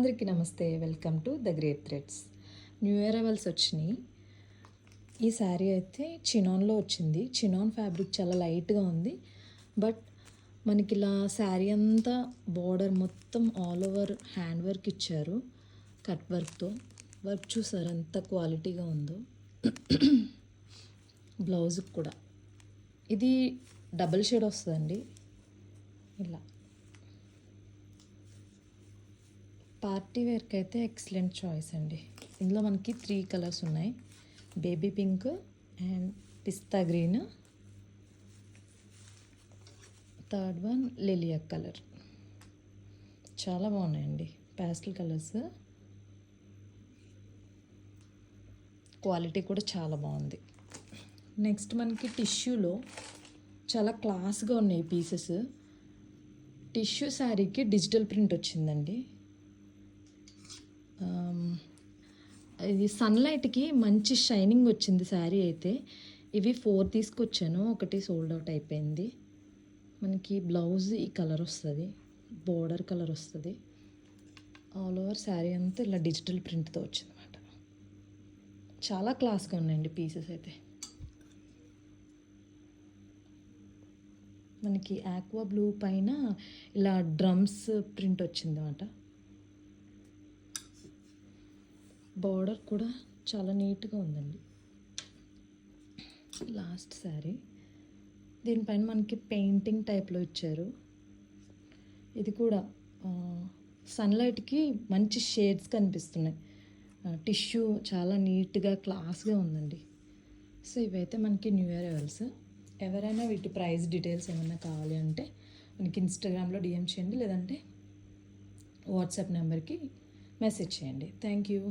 అందరికీ నమస్తే. Welcome to the great threads. New arrivals వచ్చినాయి. ఈ శారీ అయితే చినాన్లో వచ్చింది. చినాన్ ఫ్యాబ్రిక్ చాలా లైట్గా ఉంది. బట్ మనకి ఇలా శారీ అంతా బార్డర్ మొత్తం ఆల్ ఓవర్ హ్యాండ్ వర్క్ ఇచ్చారు. కట్ వర్క్తో. వర్క్ చూసారు ఎంత క్వాలిటీగా ఉందో. బ్లౌజ్కి కూడా ఇది డబుల్ షేడ్ వస్తుందండి. ఇలా పార్టీ వేర్కి అయితే ఎక్సలెంట్ చాయిస్ అండి. ఇందులో మనకి 3 కలర్స్ ఉన్నాయి. Baby pink and pista green, third one లిలియా కలర్. చాలా బాగున్నాయండి ప్యాస్టల్ కలర్స్. క్వాలిటీ కూడా చాలా బాగుంది. నెక్స్ట్ మనకి టిష్యూలో చాలా క్లాస్గా ఉన్నాయి పీసెస్. టిష్యూ శారీకి డిజిటల్ ప్రింట్ వచ్చిందండి. ఇది సన్లైట్కి మంచి షైనింగ్ వచ్చింది శారీ అయితే. ఇవి 4 తీసుకొచ్చాను, ఒకటి సోల్డ్ అవుట్ అయిపోయింది. మనకి బ్లౌజ్ ఈ కలర్ వస్తుంది, బోర్డర్ కలర్ వస్తుంది. ఆల్ ఓవర్ శారీ అంతా ఇలా డిజిటల్ ప్రింట్తో వచ్చిందన్నమాట. చాలా క్లాస్గా ఉన్నాయండి పీసెస్ అయితే. మనకి ఆక్వా బ్లూ పైన ఇలా డ్రమ్స్ ప్రింట్ వచ్చిందన్నమాట. బార్డర్ కూడా చాలా నీట్గా ఉందండి. లాస్ట్ శారీ దీనిపైన మనకి పెయింటింగ్ టైప్లో ఇచ్చారు. ఇది కూడా సన్లైట్కి మంచి షేడ్స్ కనిపిస్తున్నాయి. టిష్యూ చాలా నీట్గా క్లాస్గా ఉందండి. సో ఇవైతే మనకి న్యూ అరైవల్స్. ఎవరైనా వీటి ప్రైస్ డీటెయిల్స్ ఏమైనా కావాలి అంటే మనకి ఇన్స్టాగ్రామ్లో డిఎం చేయండి, లేదంటే వాట్సాప్ నెంబర్కి మెసేజ్ చేయండి. Thank you.